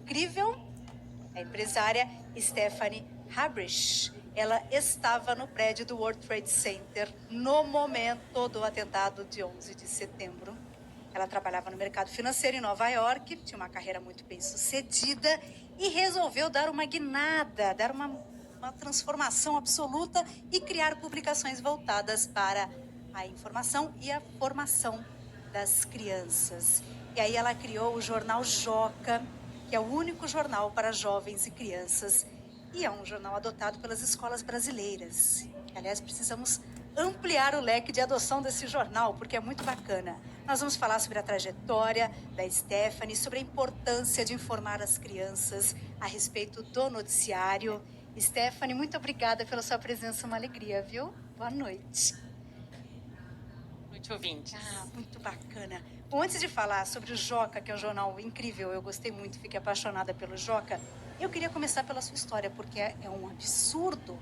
incrível, a empresária Stephanie Habrish. Ela estava no prédio do World Trade Center no momento do atentado de 11 de setembro. Ela trabalhava no mercado financeiro em Nova York, tinha uma carreira muito bem sucedida e resolveu dar uma guinada, dar uma transformação absoluta e criar publicações voltadas para a informação e a formação das crianças. E aí ela criou o jornal Joca, que é o único jornal para jovens e crianças, e é um jornal adotado pelas escolas brasileiras. Aliás, precisamos ampliar o leque de adoção desse jornal, porque é muito bacana. Nós vamos falar sobre a trajetória da Stephanie, sobre a importância de informar as crianças a respeito do noticiário. Stephanie, muito obrigada pela sua presença, uma alegria, viu? Boa noite. Boa noite, ouvintes. Muito bacana. Bom, antes de falar sobre o Joca, que é um jornal incrível, eu gostei muito, fiquei apaixonada pelo Joca, eu queria começar pela sua história, porque é um absurdo,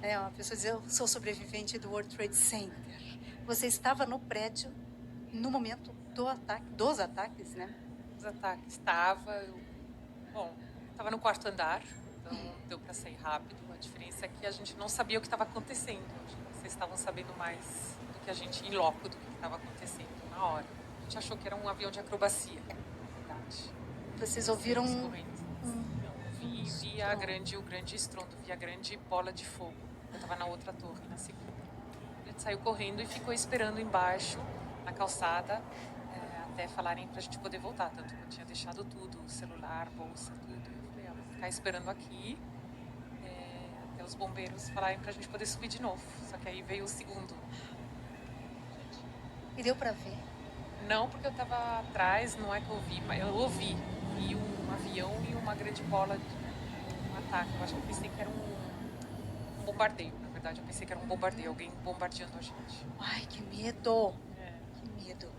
né? Uma pessoa dizer, eu sou sobrevivente do World Trade Center. Você estava no prédio no momento dos ataques, né? Os ataques. Estava no quarto andar, então deu para sair rápido. A diferença é que a gente não sabia o que estava acontecendo. Vocês estavam sabendo mais do que a gente em loco do que estava acontecendo na hora. A gente achou que era um avião de acrobacia, na verdade. Vocês ouviram o grande estrondo, vi a grande bola de fogo. Eu estava na outra torre, na segunda. A gente saiu correndo e ficou esperando embaixo, na calçada, até falarem pra gente poder voltar. Tanto que eu tinha deixado tudo, celular, bolsa, tudo. Eu falei, vou ficar esperando aqui, até os bombeiros falarem pra gente poder subir de novo. Só que aí veio o segundo. E deu pra ver? Não, porque eu tava atrás, não é que eu vi, mas eu ouvi. Vi um avião e uma grande bola de um ataque. Eu acho que eu pensei que era um bombardeio. Na verdade, eu pensei que era um bombardeio, alguém bombardeando a gente. Ai, que medo! Que medo.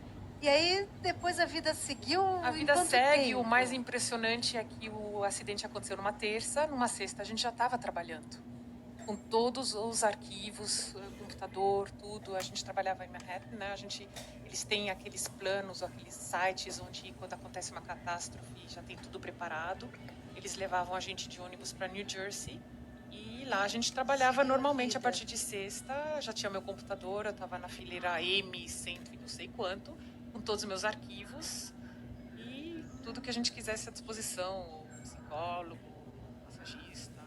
E aí, depois a vida seguiu? A vida segue. O mais impressionante é que o acidente aconteceu numa terça, numa sexta a gente já estava trabalhando. Com todos os arquivos, computador, tudo. A gente trabalhava em Manhattan, né? Eles têm aqueles planos, aqueles sites onde quando acontece uma catástrofe já tem tudo preparado. Eles levavam a gente de ônibus para New Jersey e lá a gente trabalhava normalmente a partir de sexta. Já tinha meu computador, eu estava na fileira M100 e não sei quanto, com todos os meus arquivos e tudo que a gente quisesse à disposição, psicólogo, massagista,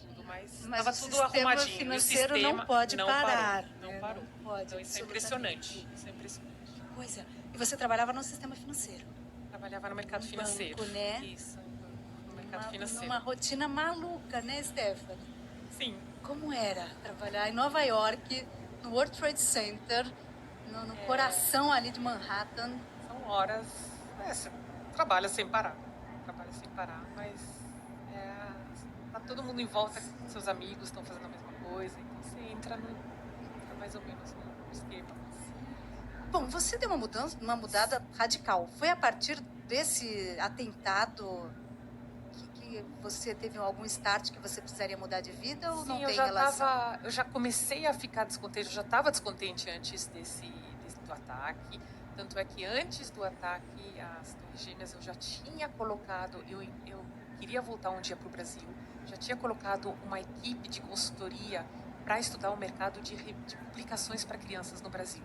tudo, mas estava tudo arrumadinho. Financeiro não pode parar. Não parou. Não pode, então isso é impressionante. Isso é impressionante. Que coisa. E você trabalhava no sistema financeiro? Trabalhava no mercado financeiro. Banco, né? Isso, no mercado financeiro. Uma rotina maluca, né, Stephanie? Sim. Como era trabalhar em Nova York, no World Trade Center, no coração ali de Manhattan? São horas, você trabalha sem parar. Mas tá todo mundo em volta, seus amigos estão fazendo a mesma coisa, então você entra mais ou menos no esquema. Bom, você deu uma mudada radical. Foi a partir desse atentado que você teve algum start que você precisaria mudar de vida ou não tem relação? Eu já comecei a ficar descontente, eu já estava descontente antes do ataque. Tanto é que antes do ataque às Torres Gêmeas eu já tinha colocado, eu queria voltar um dia para o Brasil, já tinha colocado uma equipe de consultoria para estudar o mercado de publicações para crianças no Brasil.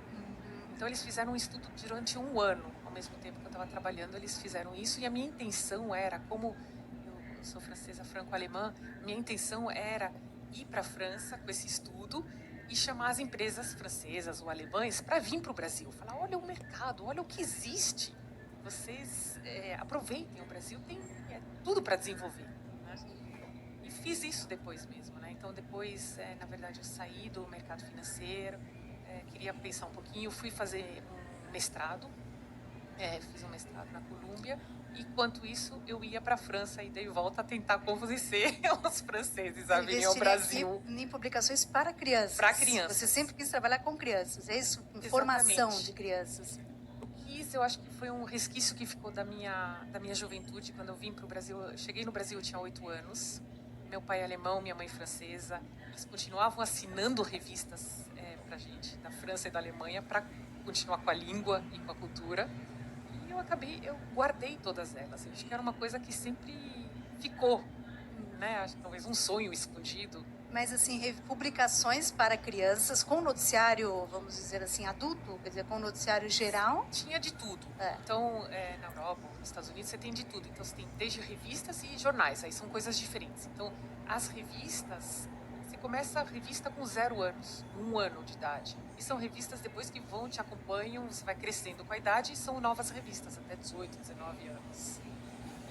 Então eles fizeram um estudo durante um ano, ao mesmo tempo que eu estava trabalhando, eles fizeram isso e a minha intenção era, como eu sou francesa franco-alemã, minha intenção era ir para a França com esse estudo e chamar as empresas francesas ou alemães para vir para o Brasil. Falar, olha o mercado, olha o que existe. Vocês aproveitem, o Brasil tem tudo para desenvolver. Né? E fiz isso depois mesmo. Né? Então depois, na verdade, eu saí do mercado financeiro, queria pensar um pouquinho, fui fazer um mestrado, fiz um mestrado na Colômbia, e enquanto isso eu ia para a França e dei volta a tentar convencer os franceses a virem ao Brasil. Em publicações para crianças. Para crianças. Você sempre quis trabalhar com crianças, é isso? Formação de crianças. Eu acho que foi um resquício que ficou da minha juventude quando eu vim para o Brasil. Eu cheguei no Brasil, eu tinha 8 anos. Meu pai é alemão, minha mãe francesa. Eles continuavam assinando revistas pra gente, da França e da Alemanha, para continuar com a língua e com a cultura. E eu guardei todas elas. Eu acho que era uma coisa que sempre ficou, né? Acho que talvez um sonho escondido. Mas, assim, publicações para crianças com noticiário, vamos dizer assim, adulto, quer dizer, com noticiário geral. Tinha de tudo. É. Então, na Europa, nos Estados Unidos, você tem de tudo. Então, você tem desde revistas e jornais. Aí são coisas diferentes. Então, as revistas, você começa a revista com 0 anos, 1 ano de idade. E são revistas depois que vão, te acompanham, você vai crescendo com a idade e são novas revistas, até 18, 19 anos.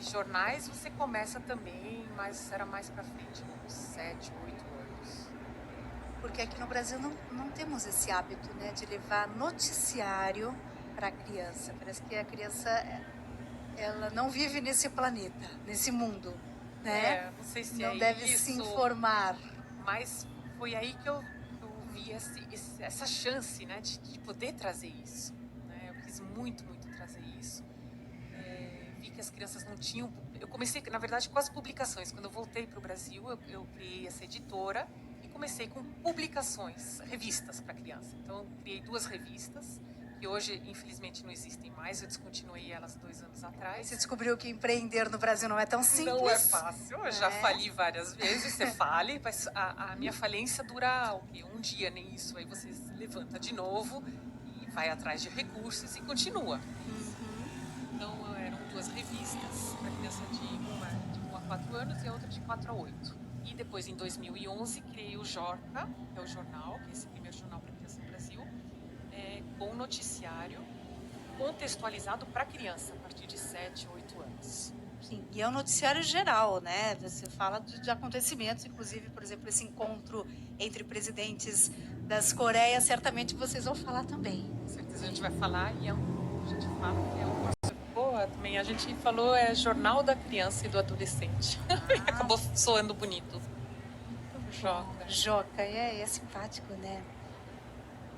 E jornais você começa também, mas era mais pra frente, uns 7, 8 anos. Porque aqui no Brasil não temos esse hábito, né, de levar noticiário para a criança. Parece que a criança, ela não vive nesse planeta, nesse mundo, né? Não sei se não é deve isso, se informar. Mas foi aí que eu vi essa chance, né, de poder trazer isso. Né? Eu quis muito, muito trazer isso. Vi que as crianças não tinham... Eu comecei, na verdade, com as publicações. Quando eu voltei para o Brasil, eu criei essa editora e comecei com publicações, revistas para criança. Então, eu criei 2 revistas, que hoje, infelizmente, não existem mais. Eu descontinuei elas 2 anos atrás. Você descobriu que empreender no Brasil não é tão simples. Não é fácil. Eu já fali várias vezes. Você fale, mas a minha falência dura o quê? 1 dia, nem isso. Aí você se levanta de novo e vai atrás de recursos e continua. Então, eram 2 revistas para criança de 1 a 4 anos e a outra de 4 a 8. E depois, em 2011, criei o Joca, que é o jornal, que é esse primeiro jornal para criança no Brasil, com noticiário contextualizado para criança, a partir de 7, 8 anos. Sim, e é um noticiário geral, né? Você fala de acontecimentos, inclusive, por exemplo, esse encontro entre presidentes das Coreias, certamente vocês vão falar também. Com certeza a gente vai falar e a gente fala que é um boa também. A gente falou Jornal da Criança e do Adolescente. Acabou soando bonito. Joca. Joca, é simpático, né?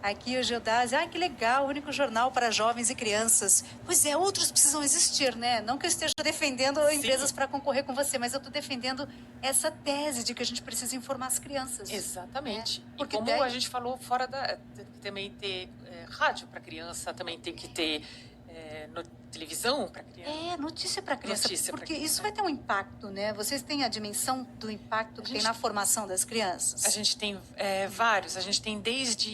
Aqui o Geodásio, que legal, o único jornal para jovens e crianças. Pois é, outros precisam existir, né? Não que eu esteja defendendo empresas para concorrer com você, mas eu estou defendendo essa tese de que a gente precisa informar as crianças. Exatamente. Porque e como a gente falou, fora tem que também ter rádio para criança, também tem que ter televisão para criança. Notícia para criança. Notícia porque pra criança. isso vai ter um impacto, né? Vocês têm a dimensão do impacto que tem na formação das crianças? A gente tem vários. A gente tem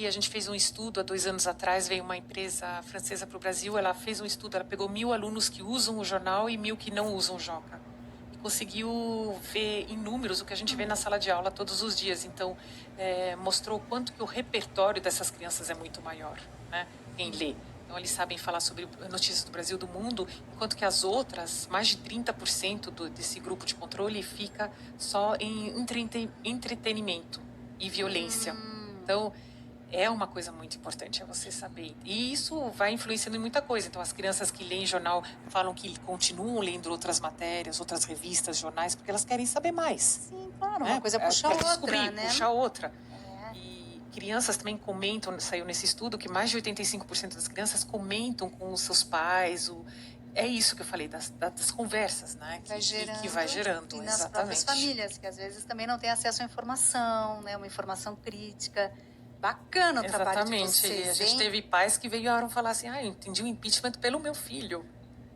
a gente fez um estudo há 2 anos atrás, veio uma empresa francesa para o Brasil, ela fez um estudo, ela pegou 1.000 alunos que usam o jornal e 1.000 que não usam o Joca. E conseguiu ver em números o que a gente vê na sala de aula todos os dias. Então, mostrou o quanto que o repertório dessas crianças é muito maior, né? Quem lê. Então, eles sabem falar sobre notícias do Brasil, do mundo, enquanto que as outras, mais de 30% desse grupo de controle fica só em entretenimento e violência. Então, é uma coisa muito importante, você saber. E isso vai influenciando em muita coisa. Então, as crianças que leem jornal falam que continuam lendo outras matérias, outras revistas, jornais, porque elas querem saber mais. Sim, claro, uma coisa puxa a outra, né? Puxa a outra. Crianças também comentam, saiu nesse estudo, que mais de 85% das crianças comentam com os seus pais. É isso que eu falei, das conversas, né? Que vai gerando. E nas próprias famílias, que às vezes também não têm acesso à informação, né? Uma informação crítica. Bacana o trabalho de vocês, Exatamente. A gente teve pais que vieram falar assim, eu entendi o impeachment pelo meu filho.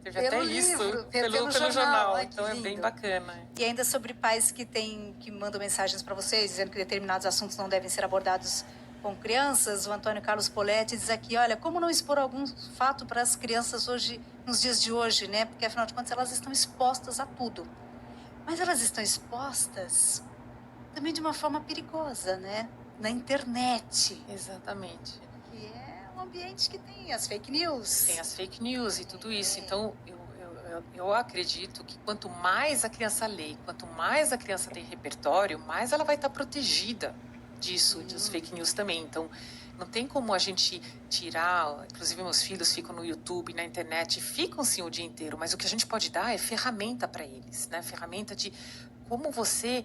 Teve até livro, isso, pelo jornal. Então é bem bacana. E ainda sobre pais que mandam mensagens para vocês, dizendo que determinados assuntos não devem ser abordados com crianças, o Antônio Carlos Poletti diz aqui, olha, como não expor algum fato para as crianças hoje, nos dias de hoje, né? Porque afinal de contas elas estão expostas a tudo. Mas elas estão expostas também de uma forma perigosa, né? Na internet. Exatamente. Que é um ambiente que tem as fake news. Tem as fake news e tudo isso. Então, eu acredito que quanto mais a criança lê, quanto mais a criança tem repertório, mais ela vai estar protegida disso, dos fake news também. Então, não tem como a gente tirar... Inclusive, meus filhos ficam no YouTube, na internet, ficam sim o dia inteiro, mas o que a gente pode dar é ferramenta para eles, né? Ferramenta de como você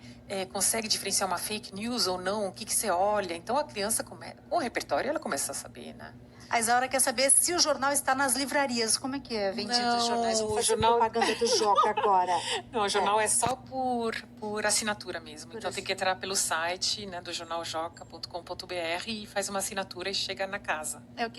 consegue diferenciar uma fake news ou não, o que você olha. Então, a criança, com o repertório, ela começa a saber, né? A Isaura quer saber se o jornal está nas livrarias. Como é que é vendido os jornais? Vamos fazer jornal... propaganda do Joca agora. Não, o jornal é só por assinatura mesmo. Então tem que entrar pelo site, né, do jornaljoca.com.br e faz uma assinatura e chega na casa. É o quê?